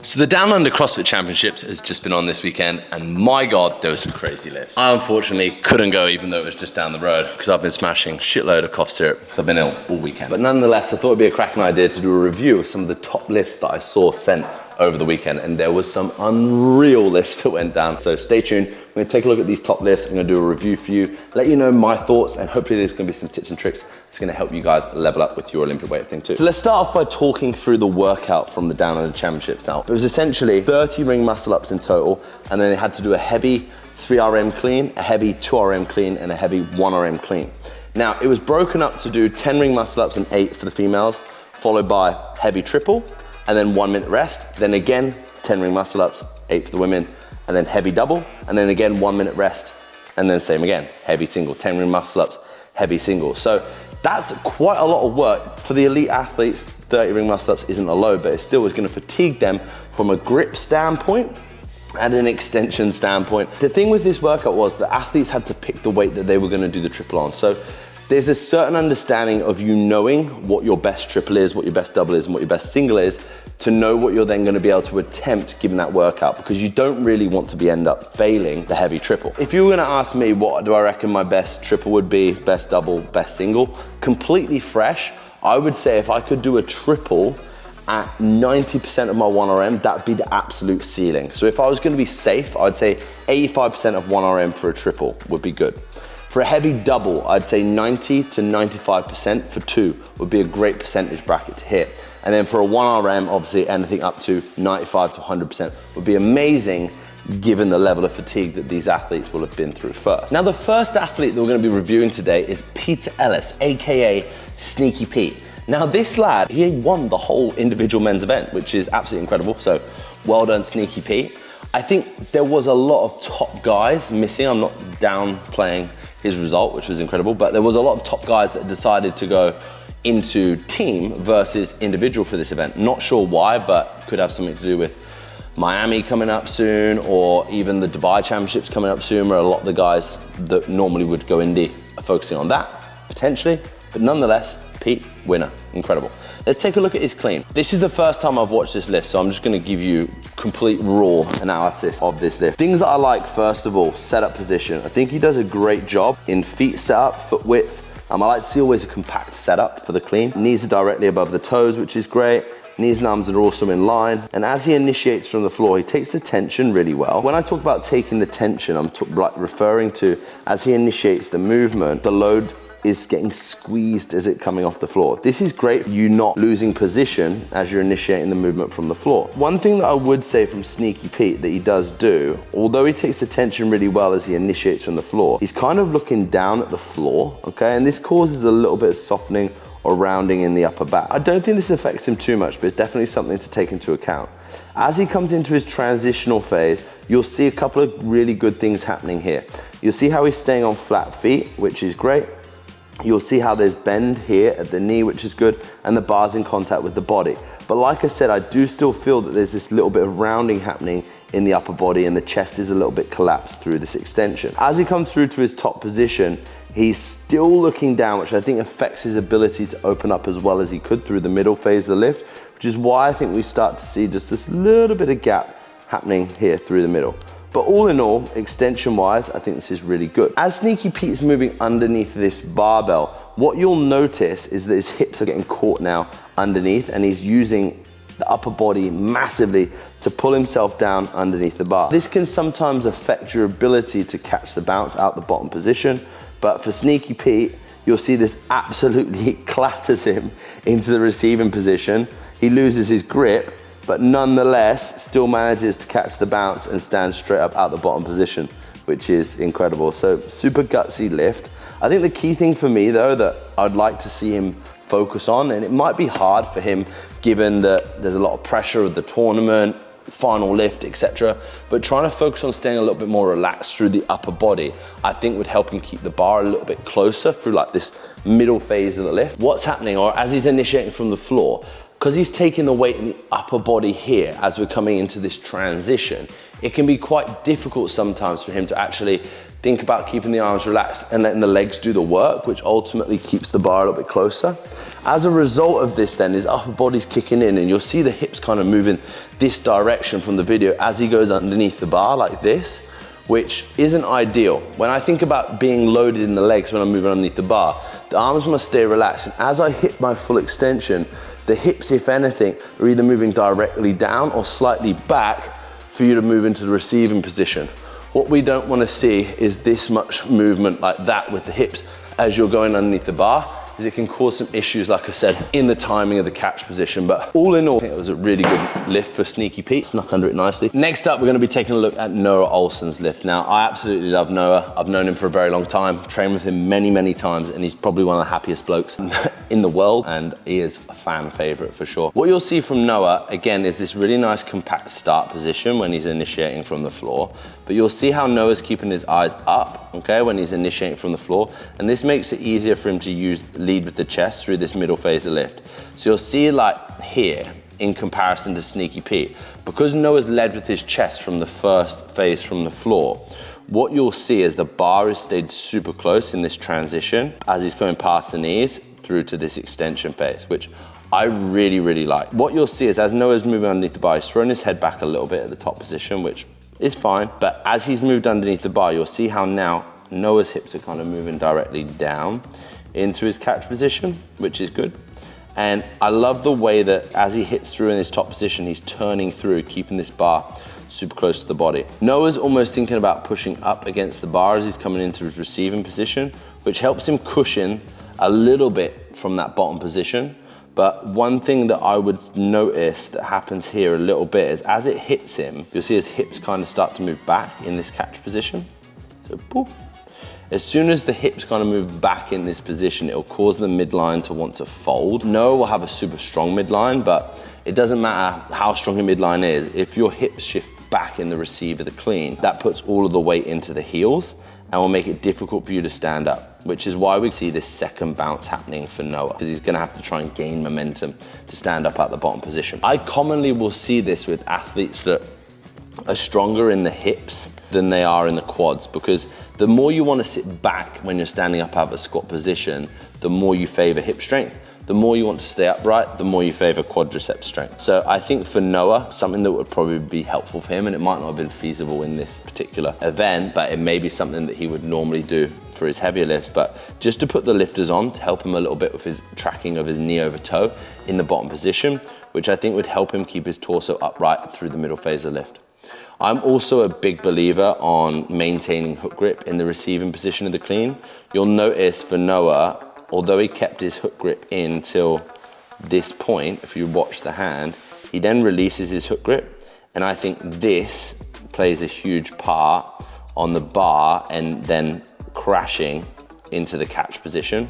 So the Down Under CrossFit Championships has just been on this weekend, and my God, there were some crazy lifts. I unfortunately couldn't go, even though it was just down the road, because I've been smashing shitload of cough syrup, because I've been ill all weekend. But nonetheless, I thought it'd be a cracking idea to do a review of some of the top lifts that I saw sent over the weekend, and there was some unreal lifts that went down. So stay tuned, we're gonna take a look at these top lifts. I'm gonna do a review for you, let you know my thoughts, and hopefully there's gonna be some tips and tricks that's gonna help you guys level up with your Olympic weightlifting too. So let's start off by talking through the workout from the Down Under Championships. Now, it was essentially 30 ring muscle ups in total, and then they had to do a heavy 3RM clean, a heavy 2RM clean, and a heavy 1RM clean. Now, it was broken up to do 10 ring muscle ups and 8 for the females, followed by heavy triple, and then 1 minute rest. Then again, 10 ring muscle ups, 8 for the women, and then heavy double, and then again, 1 minute rest, and then same again, heavy single, 10 ring muscle ups, heavy single. So that's quite a lot of work. For the elite athletes, 30 ring muscle ups isn't a load, but it still is gonna fatigue them from a grip standpoint and an extension standpoint. The thing with this workout was the athletes had to pick the weight that they were gonna do the triple on. So there's a certain understanding of you knowing what your best triple is, what your best double is, and what your best single is, to know what you're then gonna be able to attempt given that workout, because you don't really want to end up failing the heavy triple. If you were gonna ask me what do I reckon my best triple would be, best double, best single, completely fresh, I would say if I could do a triple at 90% of my 1RM, that'd be the absolute ceiling. So if I was gonna be safe, I'd say 85% of 1RM for a triple would be good. For a heavy double, I'd say 90 to 95% for 2 would be a great percentage bracket to hit. And then for a 1RM, obviously anything up to 95 to 100% would be amazing, given the level of fatigue that these athletes will have been through first. Now, the first athlete that we're gonna be reviewing today is Ellis, AKA Sneaky Pete. Now, this lad, he won the whole individual men's event, which is absolutely incredible. So well done, Sneaky Pete. I think there was a lot of top guys missing. I'm not downplaying his result, which was incredible, but there was a lot of top guys that decided to go into team versus individual for this event. Not sure why, but could have something to do with Miami coming up soon, or even the Dubai Championships coming up soon, where a lot of the guys that normally would go indie are focusing on that, potentially. But nonetheless, Pete, winner, incredible. Let's take a look at his clean. This is the first time I've watched this lift, so I'm just gonna give you complete raw analysis of this lift. Things that I like, first of all, setup position. I think he does a great job in feet setup, foot width. I like to see always a compact setup for the clean. Knees are directly above the toes, which is great. Knees and arms are also in line. And as he initiates from the floor, he takes the tension really well. When I talk about taking the tension, I'm referring to as he initiates the movement, the load is getting squeezed as it coming off the floor. This is great for you not losing position as you're initiating the movement from the floor. One thing that I would say from Sneaky Pete that he does do, although he takes the tension really well as he initiates from the floor, he's kind of looking down at the floor, okay? And this causes a little bit of softening or rounding in the upper back. I don't think this affects him too much, but it's definitely something to take into account. As he comes into his transitional phase, you'll see a couple of really good things happening here. You'll see how he's staying on flat feet, which is great. You'll see how there's bend here at the knee, which is good, and the bar's in contact with the body. But like I said, I do still feel that there's this little bit of rounding happening in the upper body, and the chest is a little bit collapsed through this extension. As he comes through to his top position, he's still looking down, which I think affects his ability to open up as well as he could through the middle phase of the lift, which is why I think we start to see just this little bit of gap happening here through the middle. But all in all, extension-wise, I think this is really good. As Sneaky Pete's moving underneath this barbell, what you'll notice is that his hips are getting caught now underneath, and he's using the upper body massively to pull himself down underneath the bar. This can sometimes affect your ability to catch the bounce out the bottom position, but for Sneaky Pete, you'll see this absolutely clatters him into the receiving position. He loses his grip, but nonetheless still manages to catch the bounce and stand straight up out the bottom position, which is incredible. So super gutsy lift. I think the key thing for me though that I'd like to see him focus on, and it might be hard for him given that there's a lot of pressure of the tournament, final lift, etc. But trying to focus on staying a little bit more relaxed through the upper body, I think would help him keep the bar a little bit closer through like this middle phase of the lift. What's happening, or as he's initiating from the floor, because he's taking the weight in the upper body here as we're coming into this transition, it can be quite difficult sometimes for him to actually think about keeping the arms relaxed and letting the legs do the work, which ultimately keeps the bar a little bit closer. As a result of this then, his upper body's kicking in, and you'll see the hips kind of moving this direction from the video as he goes underneath the bar like this, which isn't ideal. When I think about being loaded in the legs when I'm moving underneath the bar, the arms must stay relaxed, and as I hit my full extension, the hips, if anything, are either moving directly down or slightly back for you to move into the receiving position. What we don't want to see is this much movement like that with the hips as you're going underneath the bar, as it can cause some issues, like I said, in the timing of the catch position. But all in all, I think it was a really good lift for Sneaky Pete. Snuck under it nicely. Next up, we're going to be taking a look at Noah Olsen's lift. Now, I absolutely love Noah. I've known him for a very long time, trained with him many, many times, and he's probably one of the happiest blokes in the world, and he is a fan favorite for sure. What you'll see from Noah, again, is this really nice compact start position when he's initiating from the floor. But you'll see how Noah's keeping his eyes up, okay, when he's initiating from the floor. And this makes it easier for him to lead with the chest through this middle phase of lift. So you'll see like here, in comparison to Sneaky Pete, because Noah's led with his chest from the first phase from the floor, what you'll see is the bar has stayed super close in this transition as he's going past the knees through to this extension phase, which I really, really like. What you'll see is as Noah's moving underneath the bar, he's throwing his head back a little bit at the top position, which is fine. But as he's moved underneath the bar, you'll see how now Noah's hips are kind of moving directly down into his catch position, which is good. And I love the way that as he hits through in his top position, he's turning through, keeping this bar super close to the body. Noah's almost thinking about pushing up against the bar as he's coming into his receiving position, which helps him cushion a little bit from that bottom position. But one thing that I would notice that happens here a little bit is as it hits him, you'll see his hips kind of start to move back in this catch position. So, boop. As soon as the hips kind of move back in this position, it'll cause the midline to want to fold. Noah will have a super strong midline, but it doesn't matter how strong your midline is. If your hips shift back in the receive of the clean, that puts all of the weight into the heels and will make it difficult for you to stand up, which is why we see this second bounce happening for Noah, because he's gonna have to try and gain momentum to stand up at the bottom position. I commonly will see this with athletes that are stronger in the hips than they are in the quads, because the more you want to sit back when you're standing up out of a squat position, the more you favor hip strength. The more you want to stay upright, the more you favor quadricep strength. So I think for Noah, something that would probably be helpful for him, and it might not have been feasible in this particular event, but it may be something that he would normally do for his heavier lifts, but just to put the lifters on to help him a little bit with his tracking of his knee over toe in the bottom position, which I think would help him keep his torso upright through the middle phase of lift. I'm also a big believer on maintaining hook grip in the receiving position of the clean. You'll notice for Noah, although he kept his hook grip in till this point, if you watch the hand, he then releases his hook grip. And I think this plays a huge part on the bar and then crashing into the catch position.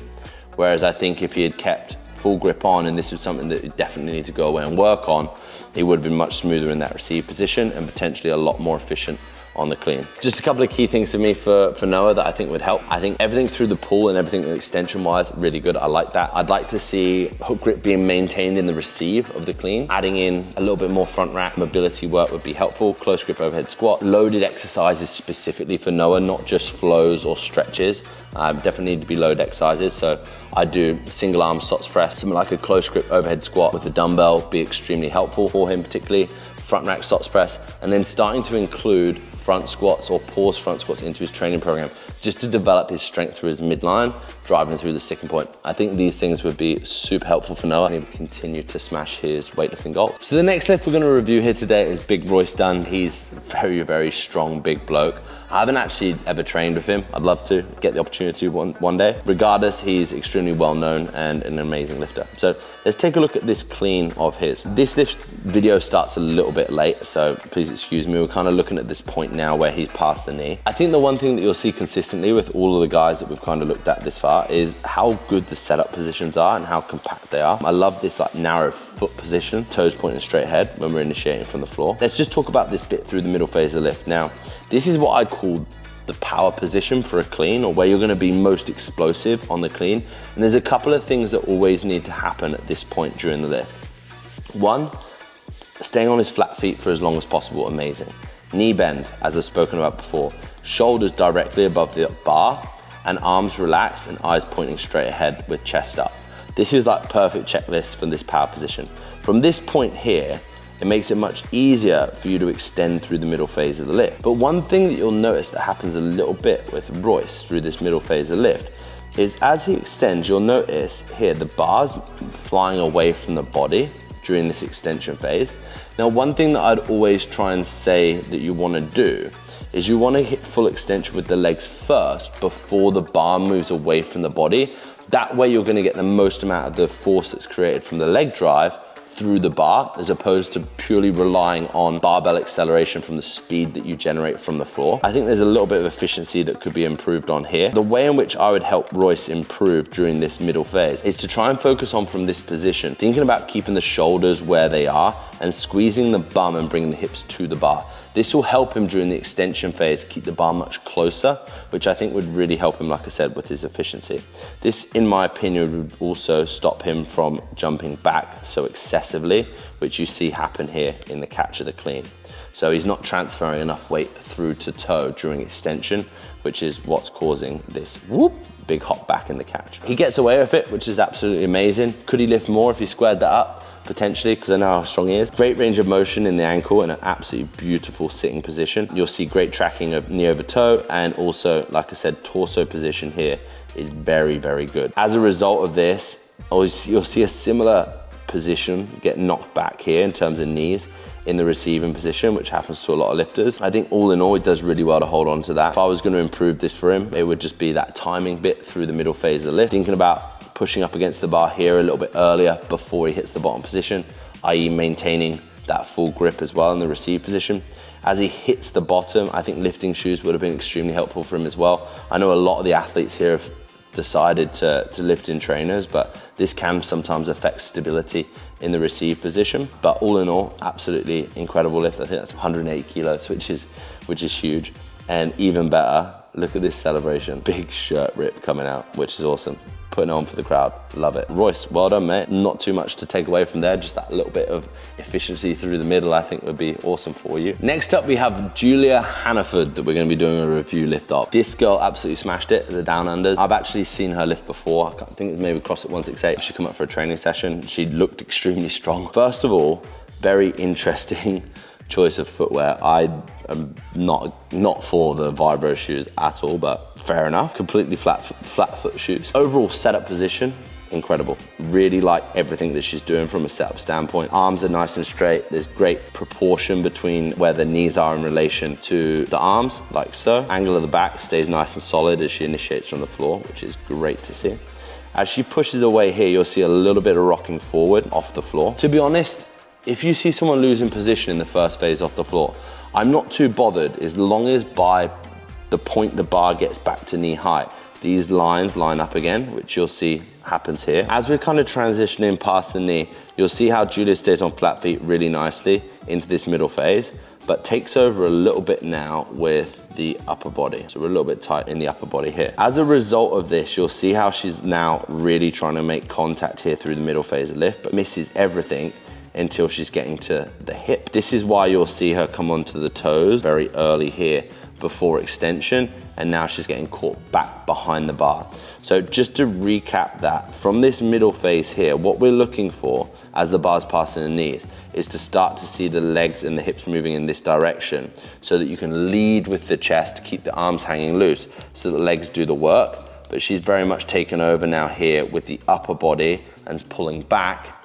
Whereas I think if he had kept full grip on, and this was something that you definitely need to go away and work on, he would have been much smoother in that receive position and potentially a lot more efficient on the clean. Just a couple of key things for me for Noah that I think would help. I think everything through the pull and everything extension wise, really good. I like that. I'd like to see hook grip being maintained in the receive of the clean. Adding in a little bit more front rack mobility work would be helpful. Close grip overhead squat. Loaded exercises specifically for Noah, not just flows or stretches. Definitely need to be load exercises. So I do single arm SOTS press, something like a close grip overhead squat with a dumbbell be extremely helpful for him, particularly front rack SOTS press, and then starting to include front squats or pause front squats into his training program, just to develop his strength through his midline, driving through the sticking point. I think these things would be super helpful for Noah, and he would continue to smash his weightlifting goal. So the next lift we're gonna review here today is big Royce Dunne. He's very, very strong, big bloke. I haven't actually ever trained with him. I'd love to get the opportunity one day. Regardless, he's extremely well known and an amazing lifter. So let's take a look at this clean of his. This lift video starts a little bit late, so please excuse me. We're kind of looking at this point now where he's past the knee. I think the one thing that you'll see consistently with all of the guys that we've kind of looked at this far is how good the setup positions are and how compact they are. I love this like narrow foot position, toes pointing straight ahead when we're initiating from the floor. Let's just talk about this bit through the middle phase of lift. Now, this is what I call the power position for a clean, or where you're gonna be most explosive on the clean. And there's a couple of things that always need to happen at this point during the lift. One, staying on his flat feet for as long as possible, amazing. Knee bend, as I've spoken about before. shoulders directly above the bar, and arms relaxed and eyes pointing straight ahead with chest up. This is like perfect checklist for this power position. From this point here, it makes it much easier for you to extend through the middle phase of the lift. But one thing that you'll notice that happens a little bit with Royce through this middle phase of the lift is as he extends, you'll notice here the bar's flying away from the body during this extension phase. Now, one thing that I'd always try and say that you want to do is you want to hit full extension with the legs first before the bar moves away from the body. That way you're going to get the most amount of the force that's created from the leg drive through the bar, as opposed to purely relying on barbell acceleration from the speed that you generate from the floor. I think there's a little bit of efficiency that could be improved on here. The way in which I would help Royce improve during this middle phase is to try and focus on from this position, thinking about keeping the shoulders where they are and squeezing the bum and bringing the hips to the bar. This will help him during the extension phase keep the bar much closer, which I think would really help him, like I said, with his efficiency. This, in my opinion, would also stop him from jumping back so excessively, which you see happen here in the catch of the clean. So he's not transferring enough weight through to toe during extension, which is what's causing this whoop, big hop back in the catch. He gets away with it, which is absolutely amazing. Could he lift more if he squared that up? Potentially, because I know how strong he is. Great range of motion in the ankle and an absolutely beautiful sitting position. You'll see great tracking of knee over toe, and also, like I said, torso position here is very, very good. As a result of this, you'll see a similar position get knocked back here in terms of knees in the receiving position, which happens to a lot of lifters. I think all in all, he does really well to hold on to that. If I was going to improve this for him, it would just be that timing bit through the middle phase of the lift. Thinking about pushing up against the bar here a little bit earlier before he hits the bottom position, i.e. maintaining that full grip as well in the receive position. As he hits the bottom, I think lifting shoes would have been extremely helpful for him as well. I know a lot of the athletes here have decided to lift in trainers, but this can sometimes affect stability in the receive position. But all in all, absolutely incredible lift. I think that's 180 kilos, which is huge. And even better, look at this celebration. Big shirt rip coming out, which is awesome. Putting it on for the crowd, love it. Royce, well done, mate. Not too much to take away from there, just that little bit of efficiency through the middle I think would be awesome for you. Next up, we have Julia Hanford that we're gonna be doing a review lift of. This girl absolutely smashed it at the down unders. I've actually seen her lift before. I think it was maybe CrossFit 168. She came up for a training session. She looked extremely strong. First of all, very interesting choice of footwear. I am not for the Vibro shoes at all, but fair enough. Completely flat foot shoes. Overall setup position, incredible. Really like everything that she's doing from a setup standpoint. Arms are nice and straight. There's great proportion between where the knees are in relation to the arms, like so. Angle of the back stays nice and solid as she initiates from the floor, which is great to see. As she pushes away here, you'll see a little bit of rocking forward off the floor. To be honest, if you see someone losing position in the first phase off the floor, I'm not too bothered as long as by the point the bar gets back to knee height, these lines line up again, which you'll see happens here. As we're kind of transitioning past the knee, you'll see how Julia stays on flat feet really nicely into this middle phase, but takes over a little bit now with the upper body. So we're a little bit tight in the upper body here. As a result of this, you'll see how she's now really trying to make contact here through the middle phase of lift, but misses everything until she's getting to the hip. This is why you'll see her come onto the toes very early here before extension, and now she's getting caught back behind the bar. So just to recap that, from this middle phase here, what we're looking for as the bar's passing the knees is to start to see the legs and the hips moving in this direction so that you can lead with the chest, keep the arms hanging loose so the legs do the work. But she's very much taken over now here with the upper body and pulling back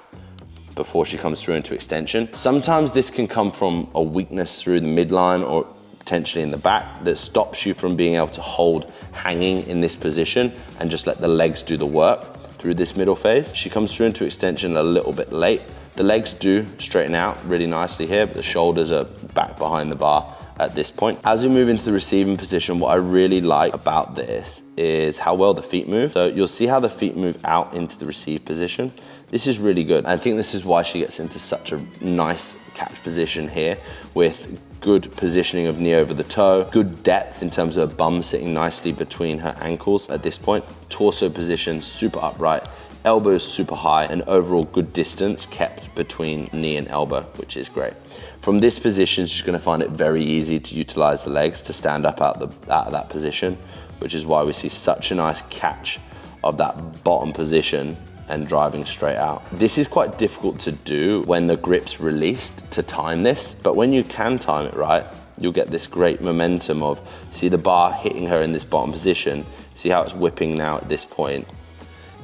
before she comes through into extension. Sometimes this can come from a weakness through the midline or potentially in the back that stops you from being able to hold hanging in this position and just let the legs do the work through this middle phase. She comes through into extension a little bit late. The legs do straighten out really nicely here, but the shoulders are back behind the bar at this point. As we move into the receiving position, what I really like about this is how well the feet move. So you'll see how the feet move out into the receive position. This is really good. I think this is why she gets into such a nice catch position here with good positioning of knee over the toe, good depth in terms of her bum sitting nicely between her ankles at this point. Torso position, super upright, Elbow is super high and overall good distance kept between knee and elbow, which is great. From this position, she's gonna find it very easy to utilize the legs to stand up out of that position, which is why we see such a nice catch of that bottom position and driving straight out. This is quite difficult to do when the grip's released to time this, but when you can time it right, you'll get this great momentum of, see the bar hitting her in this bottom position, see how it's whipping now at this point.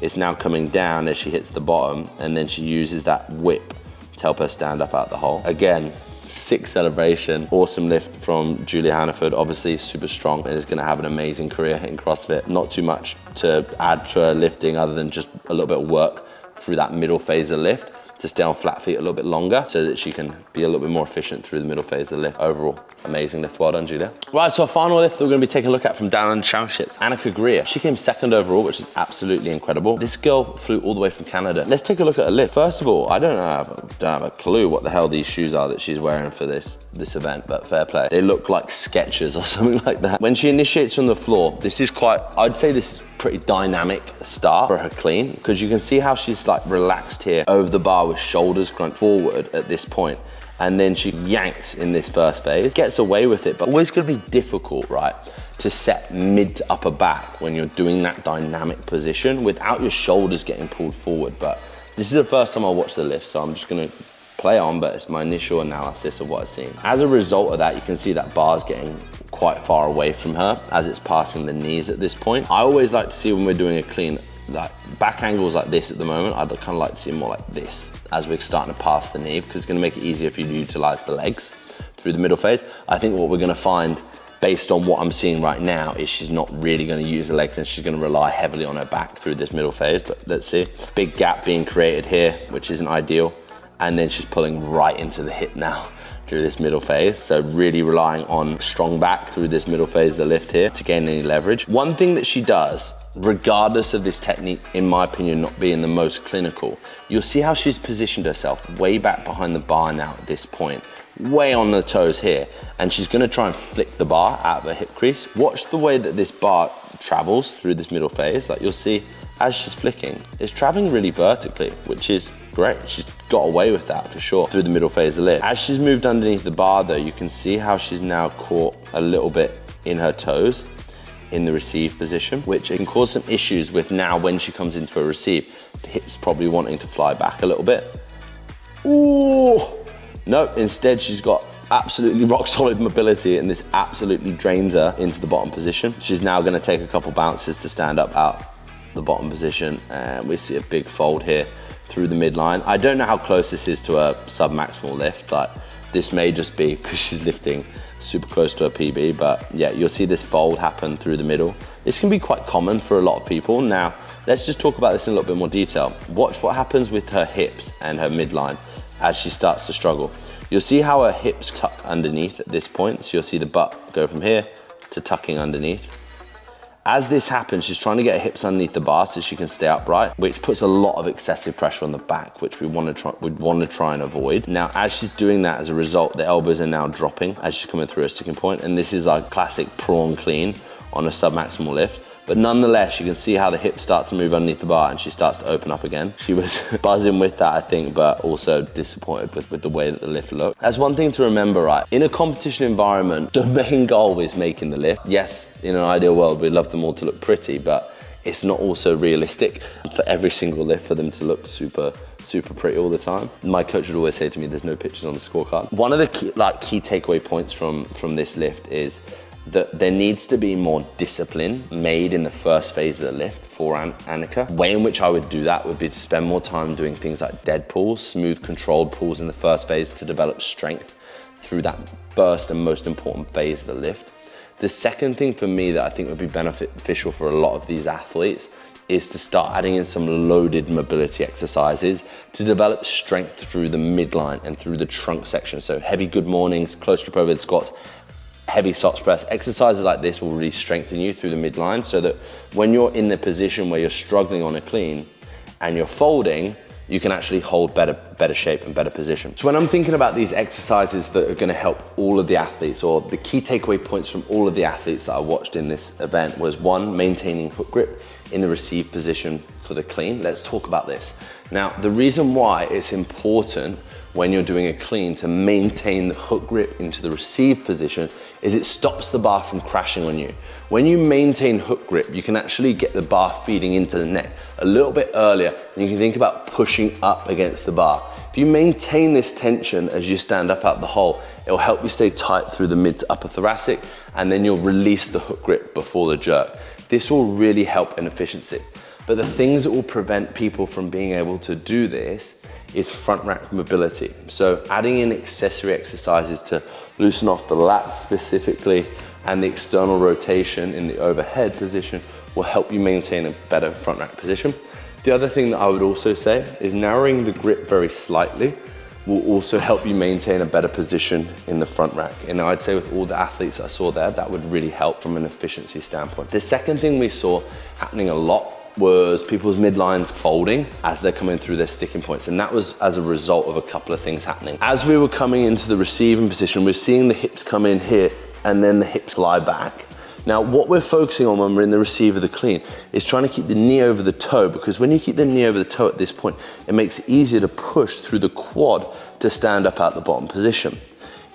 It's now coming down as she hits the bottom, and then she uses that whip to help her stand up out the hole. Again, sick celebration, awesome lift from Julia Hanford, obviously super strong and is gonna have an amazing career in CrossFit. Not too much to add to her lifting other than just a little bit of work through that middle phase of lift to stay on flat feet a little bit longer so that she can be a little bit more efficient through the middle phase of the lift. Overall, amazing lift. Well done, Julia. Right, so our final lift that we're gonna be taking a look at from down in the championships, Anak Gria. She came second overall, which is absolutely incredible. This girl flew all the way from Canada. Let's take a look at her lift. First of all, I don't have a clue what the hell these shoes are that she's wearing for this event, but fair play. They look like Skechers or something like that. When she initiates from the floor, this is quite, I'd say this is pretty dynamic start for her clean, because you can see how she's like relaxed here over the bar with shoulders crunched forward at this point, and then she yanks in this first phase, gets away with it, but always gonna be difficult, right, to set mid to upper back when you're doing that dynamic position without your shoulders getting pulled forward. But this is the first time I watched the lift, so I'm just gonna play on, but it's my initial analysis of what I've seen. As a result of that, you can see that bar's getting quite far away from her as it's passing the knees at this point. I always like to see when we're doing a clean, like back angles like this at the moment, I'd kind of like to see more like this as we're starting to pass the knee, because it's gonna make it easier for you to utilize the legs through the middle phase. I think what we're gonna find based on what I'm seeing right now is she's not really gonna use the legs and she's gonna rely heavily on her back through this middle phase, but let's see. Big gap being created here, which isn't ideal. And then she's pulling right into the hip now through this middle phase. So really relying on strong back through this middle phase of the lift here to gain any leverage. One thing that she does, regardless of this technique, in my opinion, not being the most clinical, you'll see how she's positioned herself way back behind the bar now at this point, way on the toes here, and she's gonna try and flick the bar out of her hip crease. Watch the way that this bar travels through this middle phase. Like you'll see as she's flicking, it's traveling really vertically, which is great. She's got away with that for sure through the middle phase of the lift. As she's moved underneath the bar though, you can see how she's now caught a little bit in her toes in the receive position, which can cause some issues with now when she comes into a receive. The hip's probably wanting to fly back a little bit. Ooh, no, instead she's got absolutely rock solid mobility and this absolutely drains her into the bottom position. She's now gonna take a couple bounces to stand up out the bottom position, and we see a big fold here through the midline. I don't know how close this is to a sub-maximal lift, but this may just be because she's lifting super close to her PB, but yeah, you'll see this fold happen through the middle. This can be quite common for a lot of people. Now, let's just talk about this in a little bit more detail. Watch what happens with her hips and her midline as she starts to struggle. You'll see how her hips tuck underneath at this point, so you'll see the butt go from here to tucking underneath. As this happens, she's trying to get her hips underneath the bar so she can stay upright, which puts a lot of excessive pressure on the back, which we'd want to try and avoid. Now, as she's doing that, as a result, the elbows are now dropping as she's coming through a sticking point, and this is our classic prawn clean on a sub-maximal lift. But nonetheless, you can see how the hips start to move underneath the bar and she starts to open up again. She was buzzing with that, I think, but also disappointed with the way that the lift looked. That's one thing to remember, right? In a competition environment, the main goal is making the lift. Yes, in an ideal world, we'd love them all to look pretty, but it's not also realistic for every single lift for them to look super pretty all the time. My coach would always say to me, there's no pictures on the scorecard. One of the key takeaway points from this lift is that there needs to be more discipline made in the first phase of the lift for Anak. The way in which I would do that would be to spend more time doing things like dead pulls, smooth controlled pulls in the first phase to develop strength through that first and most important phase of the lift. The second thing for me that I think would be beneficial for a lot of these athletes is to start adding in some loaded mobility exercises to develop strength through the midline and through the trunk section. So heavy good mornings, close grip overhead squats, heavy socks press. Exercises like this will really strengthen you through the midline so that when you're in the position where you're struggling on a clean and you're folding, you can actually hold better shape and better position. So when I'm thinking about these exercises that are gonna help all of the athletes, or the key takeaway points from all of the athletes that I watched in this event was, one, maintaining hook grip in the receive position for the clean. Let's talk about this. Now, the reason why it's important when you're doing a clean to maintain the hook grip into the receive position is it stops the bar from crashing on you. When you maintain hook grip, you can actually get the bar feeding into the neck a little bit earlier, and you can think about pushing up against the bar. If you maintain this tension as you stand up out the hole, it'll help you stay tight through the mid to upper thoracic, and then you'll release the hook grip before the jerk. This will really help in efficiency. But the things that will prevent people from being able to do this is front rack mobility. So adding in accessory exercises to loosen off the lats specifically and the external rotation in the overhead position will help you maintain a better front rack position. The other thing that I would also say is narrowing the grip very slightly will also help you maintain a better position in the front rack. And I'd say with all the athletes I saw there, that would really help from an efficiency standpoint. The second thing we saw happening a lot was people's midlines folding as they're coming through their sticking points. And that was as a result of a couple of things happening. As we were coming into the receiving position, we're seeing the hips come in here and then the hips fly back. Now, what we're focusing on when we're in the receive of the clean is trying to keep the knee over the toe, because when you keep the knee over the toe at this point, it makes it easier to push through the quad to stand up out the bottom position.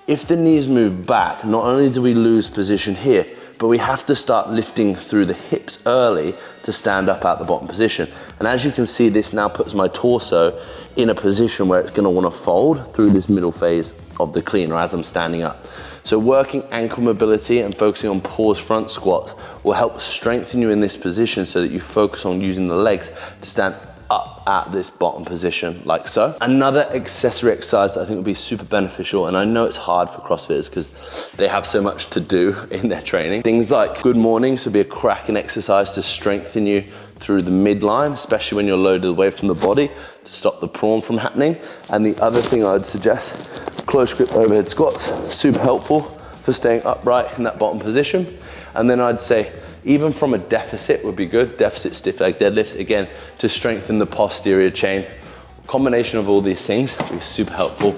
If the knees move back, not only do we lose position here, but we have to start lifting through the hips early to stand up out the bottom position. And as you can see, this now puts my torso in a position where it's gonna wanna fold through this middle phase of the clean, or as I'm standing up. So working ankle mobility and focusing on pause front squats will help strengthen you in this position so that you focus on using the legs to stand up at this bottom position like so. Another accessory exercise that I think would be super beneficial, and I know it's hard for CrossFitters because they have so much to do in their training. Things like good mornings would be a cracking exercise to strengthen you through the midline, especially when you're loaded away from the body, to stop the prawn from happening. And the other thing I'd suggest, close grip overhead squats, super helpful for staying upright in that bottom position. And then I'd say, even from a deficit would be good, deficit stiff leg deadlifts, again, to strengthen the posterior chain. Combination of all these things would be super helpful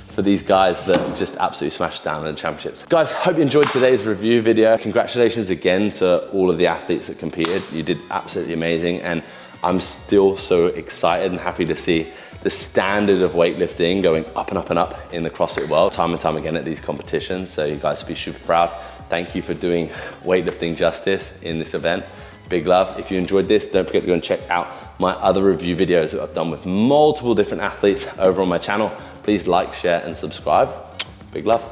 for these guys that just absolutely smashed down in the championships. Guys, hope you enjoyed today's review video. Congratulations again to all of the athletes that competed. You did absolutely amazing, and I'm still so excited and happy to see the standard of weightlifting going up and up and up in the CrossFit world, time and time again at these competitions. So you guys should be super proud. Thank you for doing weightlifting justice in this event. Big love. If you enjoyed this, don't forget to go and check out my other review videos that I've done with multiple different athletes over on my channel. Please like, share, and subscribe. Big love.